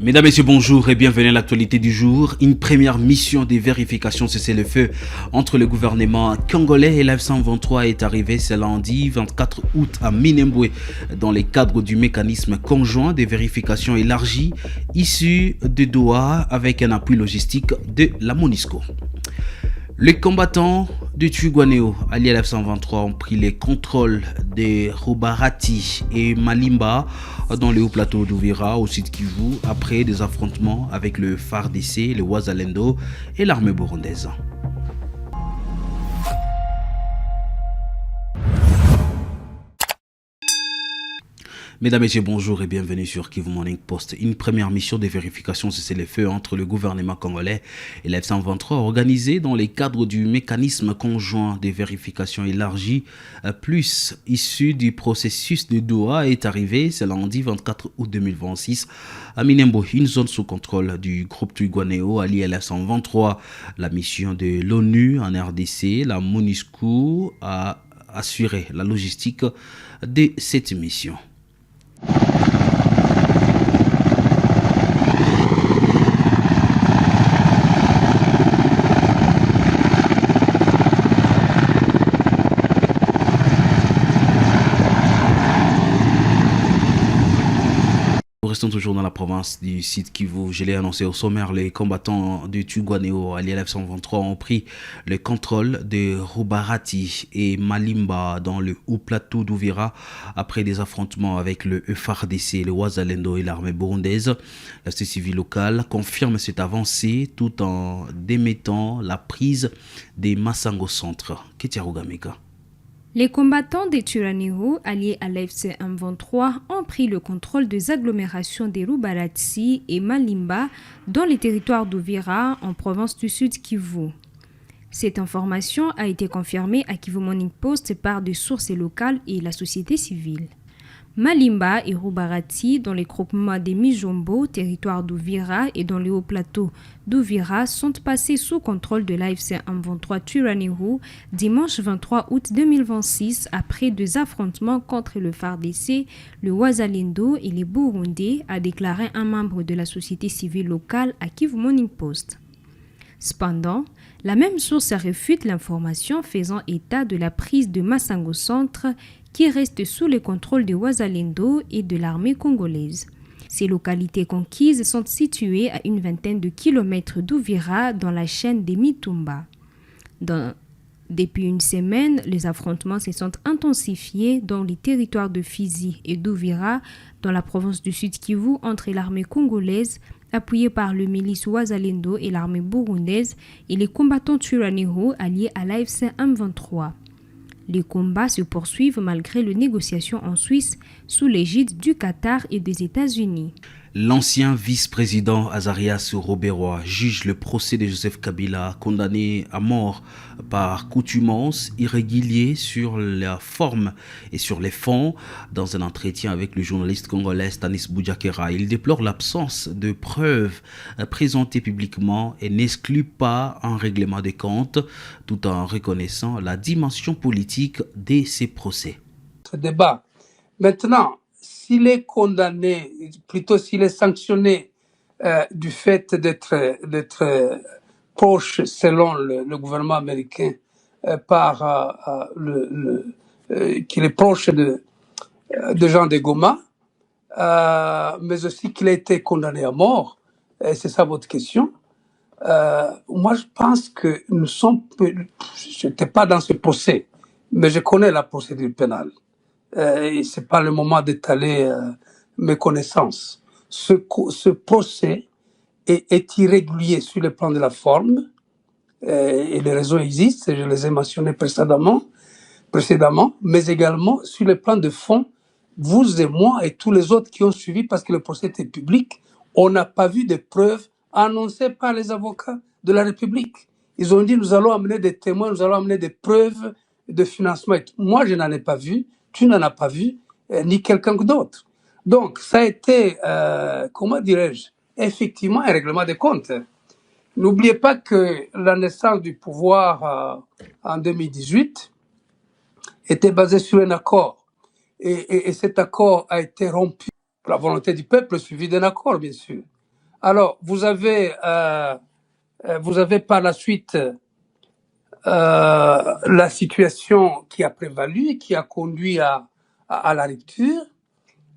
Mesdames, Messieurs, bonjour et bienvenue à l'actualité du jour. Une première mission de vérification cessez-le-feu entre le gouvernement congolais et l'F-123 est arrivée ce lundi 24 août à Minembwe dans le cadre du mécanisme conjoint de vérification élargi issu de Doha avec un appui logistique de la MONUSCO. Les combattants de Twirwaneho, alliés à l'F-123, ont pris les contrôles de Rubarati et Malimba dans le haut plateau d'Uvira au sud Kivu après des affrontements avec le FARDC, le Wazalendo et l'armée burundaise. Mesdames, Messieurs, bonjour et bienvenue sur Kivu Morning Post. Une première mission de vérification cessez-le-feu entre le gouvernement congolais et la F-123 organisée dans les cadres du mécanisme conjoint de vérification élargi plus issu du processus de Doha est arrivée ce lundi 24 août 2026 à Minembwe, une zone sous contrôle du groupe Twirwaneho allié à la F-123. La mission de l'ONU en RDC, la MONUSCO, a assuré la logistique de cette mission. Nous restons toujours dans la province du sud Kivu. Je l'ai annoncé au sommaire, les combattants du Twirwaneho alliés à l'F-123 ont pris le contrôle de Rubarati et Malimba dans le haut plateau d'Uvira après des affrontements avec le FARDC, le Wazalendo et l'armée burundaise. La société civile locale confirme cette avancée tout en démettant la prise des Masango Centre. Ketiarugameka. Les combattants des Twirwaneho, alliés à l'FC-M23, ont pris le contrôle des agglomérations de Rubarati et Malimba dans les territoires d'Uvira en province du Sud Kivu. Cette information a été confirmée à Kivu Morning Post par des sources locales et la société civile. Malimba et Rubarati, dans les groupements des Mijombo, territoire d'Uvira et dans les hauts plateaux d'Uvira, sont passés sous contrôle de l'AFC M23 Twirwaneho dimanche 23 août 2026 après des affrontements contre le FARDC, le Wazalendo et les Burundais, a déclaré un membre de la société civile locale à Kivu Morning Post. Cependant, la même source réfute l'information faisant état de la prise de Masango Centre qui reste sous le contrôle de Wazalendo et de l'armée congolaise. Ces localités conquises sont situées à une vingtaine de kilomètres d'Uvira dans la chaîne des Mitumba. Depuis une semaine, les affrontements se sont intensifiés dans les territoires de Fizi et d'Uvira dans la province du Sud Kivu entre l'armée congolaise appuyée par le milice Wazalendo et l'armée burundaise et les combattants Twirwaneho alliés à l'AFC M23. Les combats se poursuivent malgré les négociations en Suisse sous l'égide du Qatar et des États-Unis. L'ancien vice-président Azarias Robérois juge le procès de Joseph Kabila, condamné à mort par coutumance irrégulier sur la forme et sur les fonds. Dans un entretien avec le journaliste congolais Stanis Boudiakera, il déplore l'absence de preuves présentées publiquement et n'exclut pas un règlement des comptes, tout en reconnaissant la dimension politique de ces procès. Ce débat. Maintenant, s'il est condamné, plutôt s'il est sanctionné du fait d'être proche, selon le gouvernement américain, qu'il est proche de Jean de Goma, mais aussi qu'il a été condamné à mort, c'est ça votre question. Moi, je pense que je n'étais pas dans ce procès, mais je connais la procédure pénale. Ce n'est pas le moment d'étaler mes connaissances. Ce procès est irrégulier sur le plan de la forme, et les raisons existent, je les ai mentionnées précédemment, mais également sur le plan de fond, vous et moi et tous les autres qui ont suivi, parce que le procès était public, on n'a pas vu de preuves annoncées par les avocats de la République. Ils ont dit, nous allons amener des témoins, nous allons amener des preuves de financement. Moi, je n'en ai pas vu. Tu n'en as pas vu, ni quelqu'un d'autre. Donc, ça a été, comment dirais-je, effectivement un règlement des comptes. N'oubliez pas que la naissance du pouvoir en 2018 était basée sur un accord. Et cet accord a été rompu pour la volonté du peuple, suivi d'un accord, bien sûr. Alors, vous avez par la suite la situation qui a prévalu, qui a conduit à la rupture.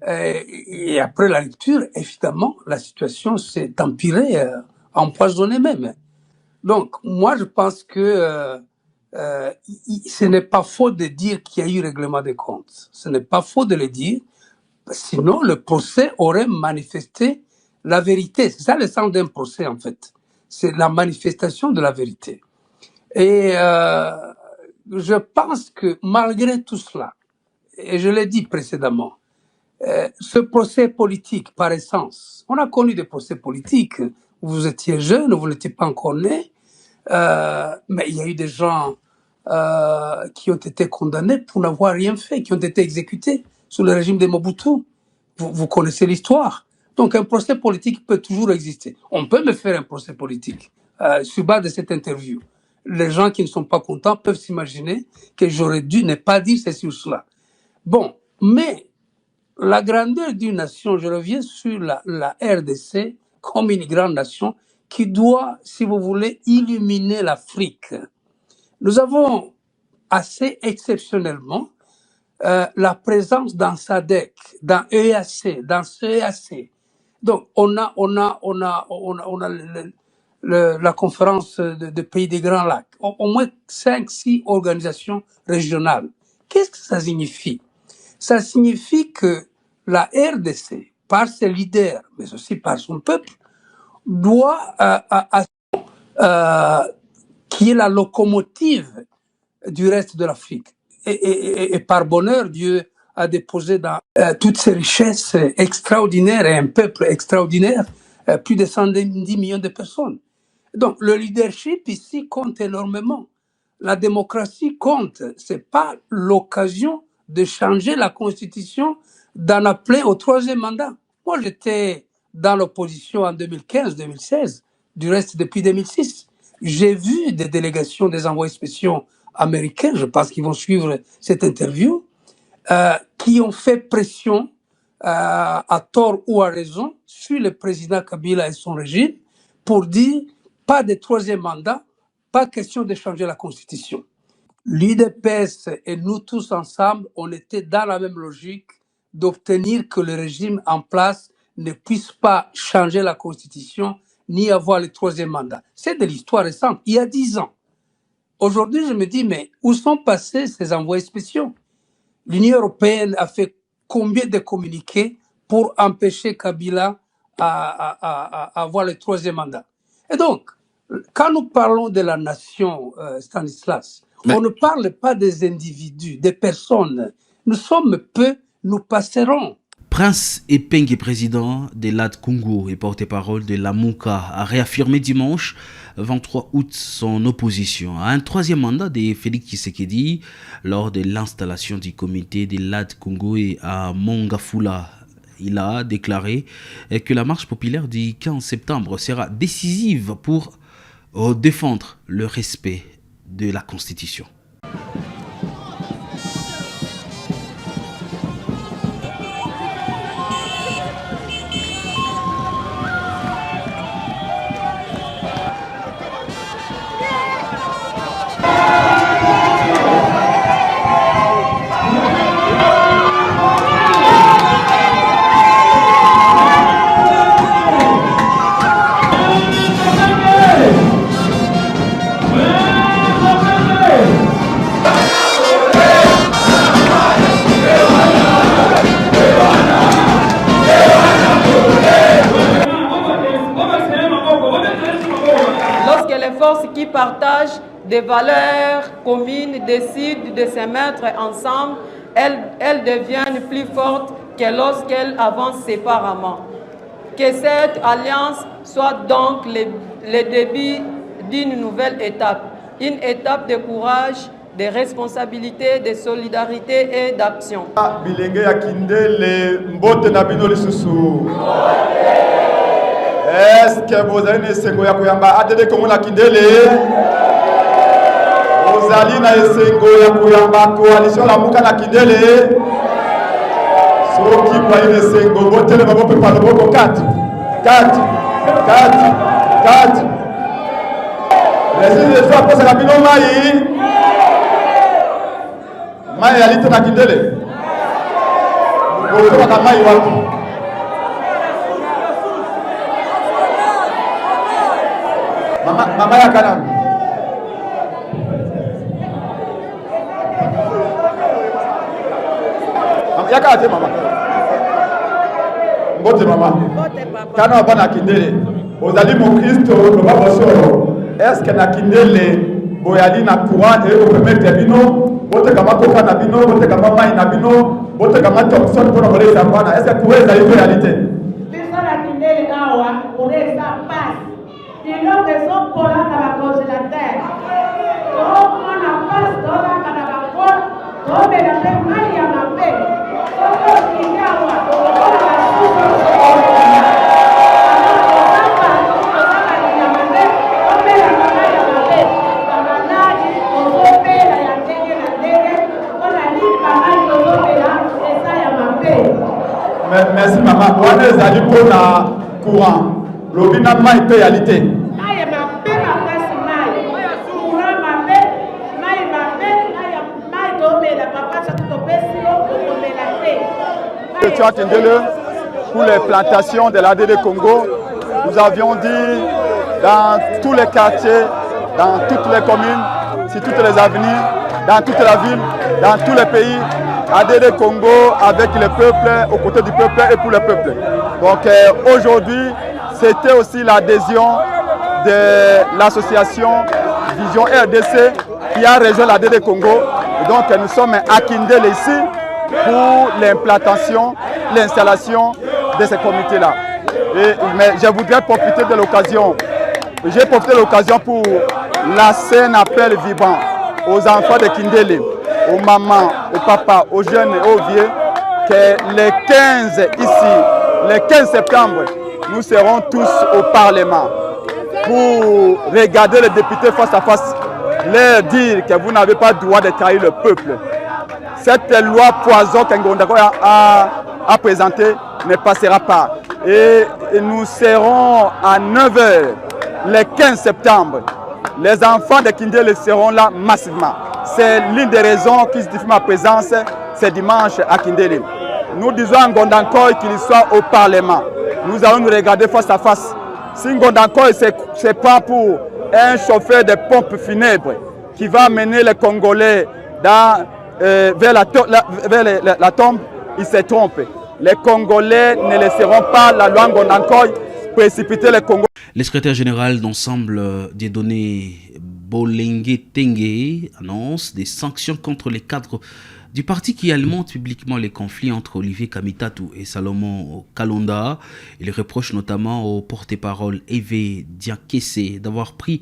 Et après la rupture, évidemment, la situation s'est empirée, empoisonnée même. Donc, moi, je pense que ce n'est pas faux de dire qu'il y a eu règlement des comptes. Ce n'est pas faux de le dire. Sinon, le procès aurait manifesté la vérité. C'est ça le sens d'un procès, en fait. C'est la manifestation de la vérité. Et je pense que malgré tout cela, et je l'ai dit précédemment, ce procès politique, par essence, on a connu des procès politiques. Vous étiez jeune, vous n'étiez pas encore né, mais il y a eu des gens qui ont été condamnés pour n'avoir rien fait, qui ont été exécutés sous le régime de Mobutu. Vous connaissez l'histoire. Donc un procès politique peut toujours exister. On peut me faire un procès politique sur base de cette interview. Les gens qui ne sont pas contents peuvent s'imaginer que j'aurais dû ne pas dire ceci ou cela. Bon, mais la grandeur d'une nation, je reviens sur la RDC comme une grande nation qui doit, si vous voulez, illuminer l'Afrique. Nous avons assez exceptionnellement la présence dans SADC, dans EAC, dans CEAC. Donc, on a la conférence de pays des Grands Lacs, au moins 5-6 organisations régionales. Qu'est-ce que ça signifie? Ça signifie que la RDC, par ses leaders, mais aussi par son peuple, doit qui est la locomotive du reste de l'Afrique. Et par bonheur, Dieu a déposé dans toutes ces richesses extraordinaires et un peuple extraordinaire, plus de 110 millions de personnes. Donc le leadership ici compte énormément. La démocratie compte. C'est pas l'occasion de changer la constitution, d'en appeler au troisième mandat. Moi, j'étais dans l'opposition en 2015-2016, du reste depuis 2006. J'ai vu des délégations des envoyés spéciaux américains, je pense qu'ils vont suivre cette interview, qui ont fait pression, à tort ou à raison, sur le président Kabila et son régime pour dire pas de troisième mandat, pas question de changer la constitution. L'UDPS et nous tous ensemble, on était dans la même logique d'obtenir que le régime en place ne puisse pas changer la constitution ni avoir le troisième mandat. C'est de l'histoire récente, il y a 10 ans. Aujourd'hui, je me dis, mais où sont passés ces envoyés spéciaux? L'Union européenne a fait combien de communiqués pour empêcher Kabila à avoir le troisième mandat? Et donc, quand nous parlons de la nation, Stanislas, on ne parle pas des individus, des personnes. Nous sommes peu, nous passerons. Prince Epenge, président de l'AD Congo et porte-parole de la Mouka, a réaffirmé dimanche 23 août son opposition à un troisième mandat de Félix Tshisekedi lors de l'installation du comité de l'AD Congo et à Mongafula. Il a déclaré que la marche populaire du 15 septembre sera décisive pour défendre le respect de la Constitution. Qui partagent des valeurs communes décident de se mettre ensemble, elles deviennent plus fortes que lorsqu'elles avancent séparément. Que cette alliance soit donc le début d'une nouvelle étape, une étape de courage, de responsabilité, de solidarité et d'action. Est-ce que vous avez une sengo ya kuyamba adede kongo na kindele? Vous allez na sengo ya kuyamba coalition la muka na kindele? Soki kwa ile sengo bote le mabo pe pa loboko 4. 4. Les gens pour la bino mai alite na kindele. Bozo kama mai wapi? Mama ya kana. Yaka ate mama. Mbote mama. Kana bana kindele. Ozali mo Kristo no baba soro. Est-ce que na kindele boyali na courant et au permettre bino bote kama koka na bino bote kama mai na bino bote kama Thompson pour voler ça bana est-ce que courant est réalité? Biso na kindele awa courant ça passe. Dino que son pola na ba congélateur. Donc on a passe dans la na ba pot. Donc mais la paix mai ya na paix. Donc il y a wa Merci maman. On est allé pour la courant. L'obina mai réalité. Mai ma paix ma place mai. Courant ma paix, mai domé la papa ça tout opération pour la paix. Tu as entendu pour les plantations de l'ADD Congo. Nous avions dit dans tous les quartiers, dans toutes les communes, sur toutes les avenues, dans toute la ville, dans tous les pays, ADD Congo avec le peuple, aux côtés du peuple et pour le peuple. Donc aujourd'hui, c'était aussi l'adhésion de l'association Vision RDC qui a rejoint l'ADD Congo. Et donc nous sommes à Kindele ici pour l'implantation, l'installation de ces comités-là. Mais je voudrais profiter de l'occasion. J'ai profité de l'occasion pour lancer un appel vivant aux enfants de Kindele, aux mamans, aux papas, aux jeunes et aux vieux, que le 15 ici, le 15 septembre, nous serons tous au Parlement pour regarder les députés face à face, leur dire que vous n'avez pas le droit de trahir le peuple. Cette loi poison qu'Ngondako a présentée ne passera pas. Et nous serons à 9h le 15 septembre. Les enfants de Kindele seront là massivement. C'est l'une des raisons qui justifie ma présence ce dimanche à Kindele. Nous disons à Ngondankoy qu'il soit au Parlement. Nous allons nous regarder face à face. Si Ngondankoy se prend pour un chauffeur de pompe funèbre qui va amener les Congolais vers la tombe, il se trompe. Les Congolais ne laisseront pas la loi Ngondankoy précipiter les Congolais. Le secrétaire général d'ensemble des données Bolengue Tengue annonce des sanctions contre les cadres du parti qui alimente publiquement les conflits entre Olivier Kamitatou et Salomon Kalonda. Il reproche notamment au porte-parole Eve Diakese d'avoir pris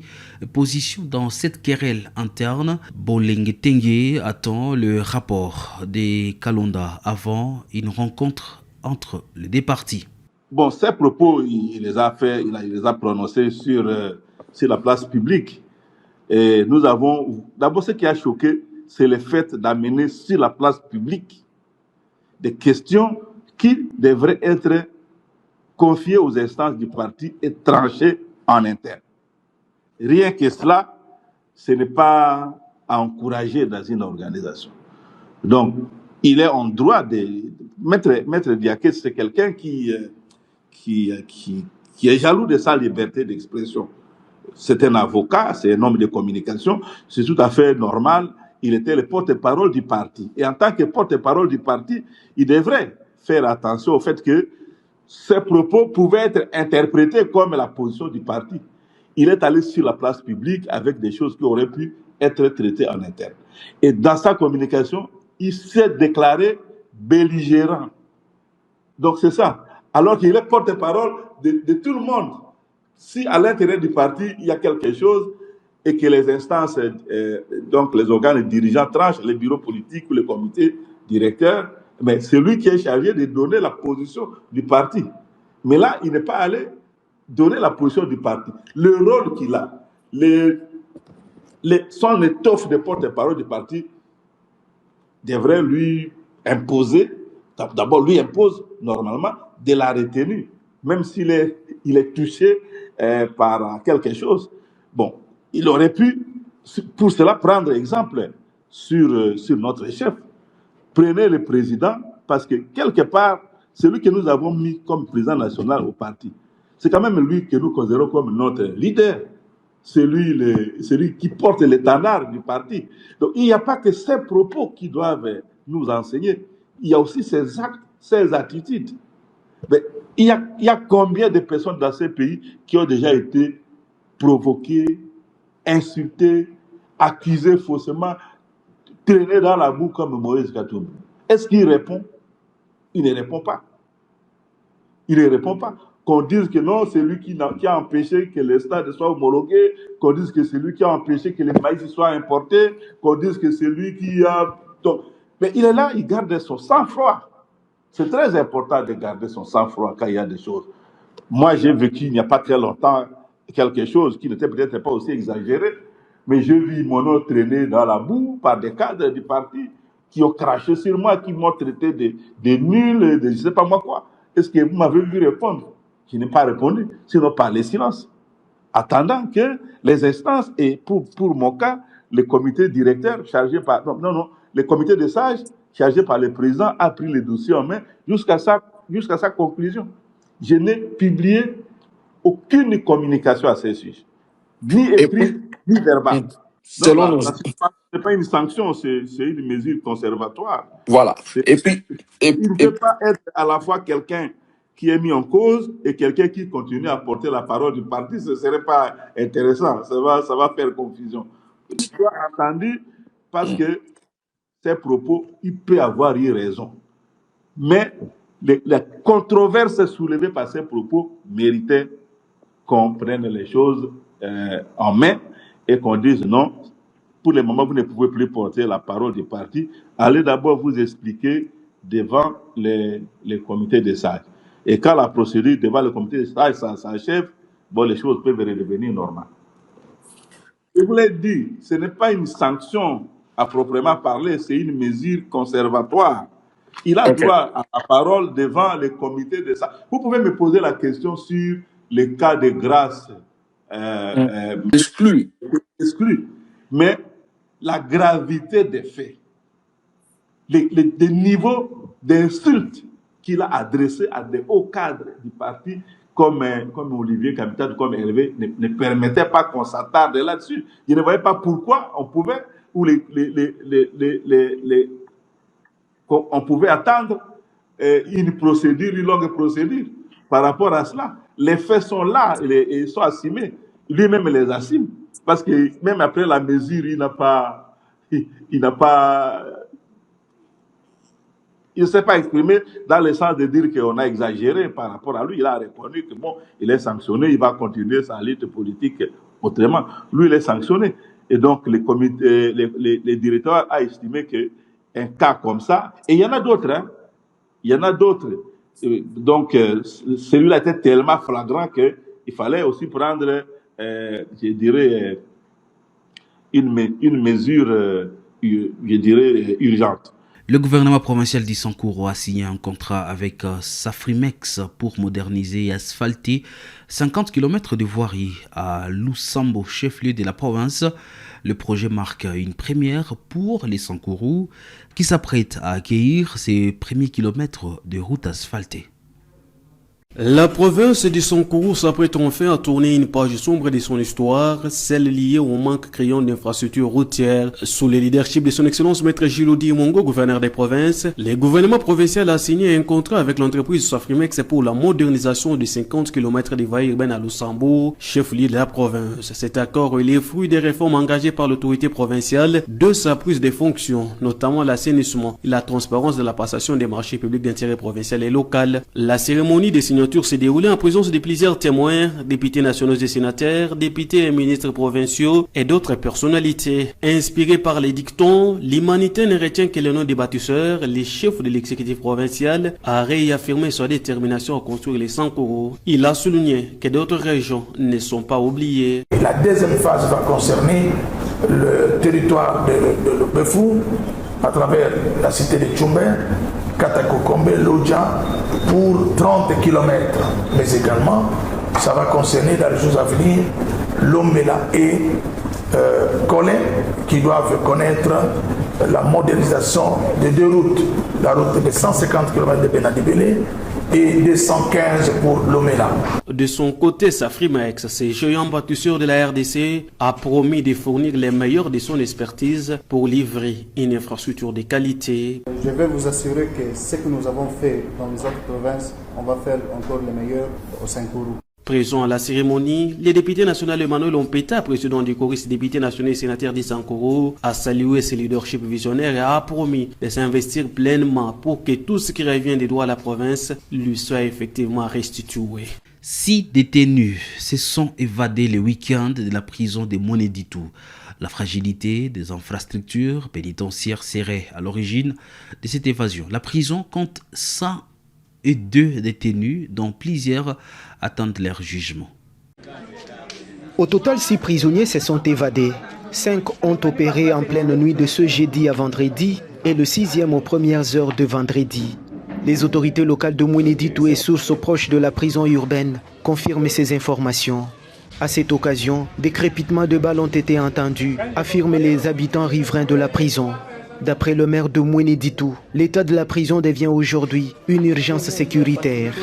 position dans cette querelle interne. Bolengue Tengue attend le rapport des Kalonda avant une rencontre entre les deux partis. Bon, ces propos, il les a fait, il les a prononcés sur la place publique. Et nous avons, d'abord, ce qui a choqué, c'est le fait d'amener sur la place publique des questions qui devraient être confiées aux instances du parti et tranchées en interne. Rien que cela, ce n'est pas à encourager dans une organisation. Donc, il est en droit de... Maître Diakès, c'est quelqu'un qui est jaloux de sa liberté d'expression. C'est un avocat, c'est un homme de communication, c'est tout à fait normal. Il était le porte-parole du parti. Et en tant que porte-parole du parti, il devrait faire attention au fait que ses propos pouvaient être interprétés comme la position du parti. Il est allé sur la place publique avec des choses qui auraient pu être traitées en interne. Et dans sa communication, il s'est déclaré belligérant. Donc c'est ça. Alors qu'il est porte-parole de tout le monde. Si à l'intérieur du parti, il y a quelque chose et que les instances, donc les organes dirigeants tranchent, les bureaux politiques ou les comités directeurs, mais c'est lui qui est chargé de donner la position du parti. Mais là, il n'est pas allé donner la position du parti. Le rôle qu'il a, son étoffe de porte-parole du parti devrait lui imposer, d'abord lui impose normalement de la retenue même s'il est touché par quelque chose, bon, il aurait pu, pour cela, prendre exemple sur notre chef. Prenez le président, parce que quelque part, c'est lui que nous avons mis comme président national au parti. C'est quand même lui que nous considérons comme notre leader. C'est lui qui porte l'étendard du parti. Donc il n'y a pas que ces propos qui doivent nous enseigner. Il y a aussi ses actes, ses attitudes. Mais il y a combien de personnes dans ces pays qui ont déjà été provoquées, insultées, accusées faussement, traînées dans la boue comme Moïse Katumbi? Est-ce qu'il répond? Il ne répond pas. Il ne répond pas. Qu'on dise que non, c'est lui qui a empêché que les stades soient homologués, qu'on dise que c'est lui qui a empêché que les maïs soient importés, qu'on dise que c'est lui qui a... Donc, mais il est là, il garde son sang-froid. C'est très important de garder son sang-froid quand il y a des choses. Moi, j'ai vécu il n'y a pas très longtemps quelque chose qui n'était peut-être pas aussi exagéré, mais j'ai vu mon nom traîner dans la boue par des cadres du parti qui ont craché sur moi, qui m'ont traité de nul, de je ne sais pas moi quoi. Est-ce que vous m'avez vu répondre? Je n'ai pas répondu, sinon par les silences. Attendant que les instances, et pour mon cas, le comité directeur chargé par... Non, le comité des sages chargé par le président a pris le dossier en main jusqu'à sa conclusion. Je n'ai publié aucune communication à ce sujet, ni écrite, ni verbale. Selon ce n'est pas une sanction, c'est une mesure conservatoire. Voilà. Et puis, il ne peut pas être à la fois quelqu'un qui est mis en cause et quelqu'un qui continue à porter la parole du parti. Ce ne serait pas intéressant. Ça va faire confusion. Il soit entendu parce que ces propos, il peut avoir eu raison. Mais la controverse soulevée par ces propos méritait qu'on prenne les choses en main et qu'on dise non, pour le moment, vous ne pouvez plus porter la parole du parti. Allez d'abord vous expliquer devant les comités des sages. Et quand la procédure devant le comité des sages s'achève, bon, les choses peuvent redevenir normales. Je vous l'ai dit, ce n'est pas une sanction à proprement parler, c'est une mesure conservatoire. Il a droit à la parole devant les comités des sages. Vous pouvez me poser la question sur les cas de grâce exclus. Mais la gravité des faits, les niveaux d'insultes qu'il a adressés à des hauts cadres du parti, comme Olivier Kamitad, comme Hervé, ne permettaient pas qu'on s'attarde là-dessus. Je ne voyais pas pourquoi on pouvait, on pouvait attendre une longue procédure par rapport à cela. Les faits sont là, ils sont assumés. Lui-même les assume. Parce que même après la mesure, il ne s'est pas exprimé dans le sens de dire qu'on a exagéré par rapport à lui. Il a reconnu que bon, il est sanctionné, il va continuer sa lutte politique autrement. Lui, il est sanctionné. Et donc, les directeurs ont estimé qu'un cas comme ça, et il y en a d'autres, hein, il y en a d'autres. Donc, celui-là était tellement flagrant qu'il fallait aussi prendre, je dirais, une mesure, je dirais, urgente. Le gouvernement provincial d'Issankoro a signé un contrat avec Safrimex pour moderniser et asphalter 50 km de voirie à Lusambo, chef-lieu de la province. Le projet marque une première pour les Sankourou qui s'apprêtent à accueillir ces premiers kilomètres de route asphaltée. La province de Sankourou s'apprête enfin à tourner une page sombre de son histoire, celle liée au manque criant d'infrastructures routières. Sous le leadership de son excellence maître Gilodi Mongo, gouverneur des provinces, le gouvernement provincial a signé un contrat avec l'entreprise Safrimex pour la modernisation de 50 km de voies urbaines à Lusambo, chef-lieu de la province. Cet accord est le fruit des réformes engagées par l'autorité provinciale de sa prise de fonction, notamment l'assainissement et la transparence de la passation des marchés publics d'intérêt provincial et local. La cérémonie des signature s'est déroulée en présence de plusieurs témoins, députés nationaux et sénateurs, députés et ministres provinciaux et d'autres personnalités. Inspiré par les dictons, l'humanité ne retient que le nom des bâtisseurs. Le chef de l'exécutif provincial a réaffirmé sa détermination à construire les Sankourou. Il a souligné que d'autres régions ne sont pas oubliées. Et la deuxième phase va concerner le territoire de Befou, à travers la cité de Tchoumbé, Katakokombe, l'Odja pour 30 km. Mais également, ça va concerner dans les jours à venir Lomela et Colin qui doivent connaître la modernisation de 2 routes. La route de 150 km de Benadibélé et 215 pour Lomela. De son côté, Safrimex, ce géant bâtisseur de la RDC, a promis de fournir les meilleurs de son expertise pour livrer une infrastructure de qualité. Je vais vous assurer que ce que nous avons fait dans les autres provinces, on va faire encore le meilleur au Saint-Kourou. Présent à la cérémonie, le député national Emmanuel Ompeta, président du chorus député national et sénateur de Sankoro, a salué ce leadership visionnaire et a promis de s'investir pleinement pour que tout ce qui revient des droits à la province lui soit effectivement restitué. 6 détenus se sont évadés le week-end de la prison de Mweneditu. La fragilité des infrastructures pénitentiaires serait à l'origine de cette évasion. La prison compte 102 détenus, dont plusieurs attendent leur jugement. Au total, 6 prisonniers se sont évadés. 5 ont opéré en pleine nuit de ce jeudi à vendredi et le 6e aux premières heures de vendredi. Les autorités locales de Mweneditu et sources proches de la prison urbaine confirment ces informations. À cette occasion, des crépitements de balles ont été entendus, affirment les habitants riverains de la prison. D'après le maire de Mweneditu, l'état de la prison devient aujourd'hui une urgence sécuritaire.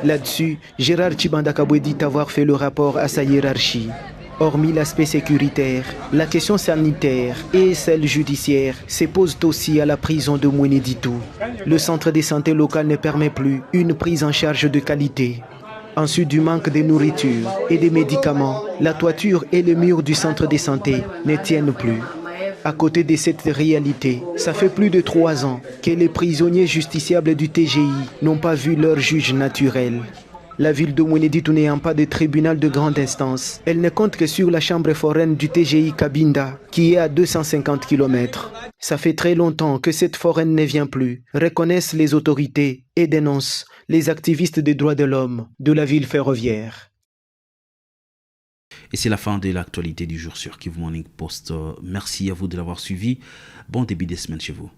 Là-dessus, Gérard Chibandakabwe dit avoir fait le rapport à sa hiérarchie. Hormis l'aspect sécuritaire, la question sanitaire et celle judiciaire se posent aussi à la prison de Mweneditu. Le centre de santé local ne permet plus une prise en charge de qualité. Ensuite du manque de nourriture et de médicaments, la toiture et les murs du centre de santé ne tiennent plus. À côté de cette réalité, ça fait plus de 3 ans que les prisonniers justiciables du TGI n'ont pas vu leur juge naturel. La ville de Mweneditu n'ayant pas de tribunal de grande instance, elle ne compte que sur la chambre foraine du TGI Kabinda, qui est à 250 km. Ça fait très longtemps que cette foraine ne vient plus, reconnaissent les autorités et dénoncent les activistes des droits de l'homme de la ville ferroviaire. Et c'est la fin de l'actualité du jour sur Kivu Morning Post. Merci à vous de l'avoir suivi. Bon début de semaine chez vous.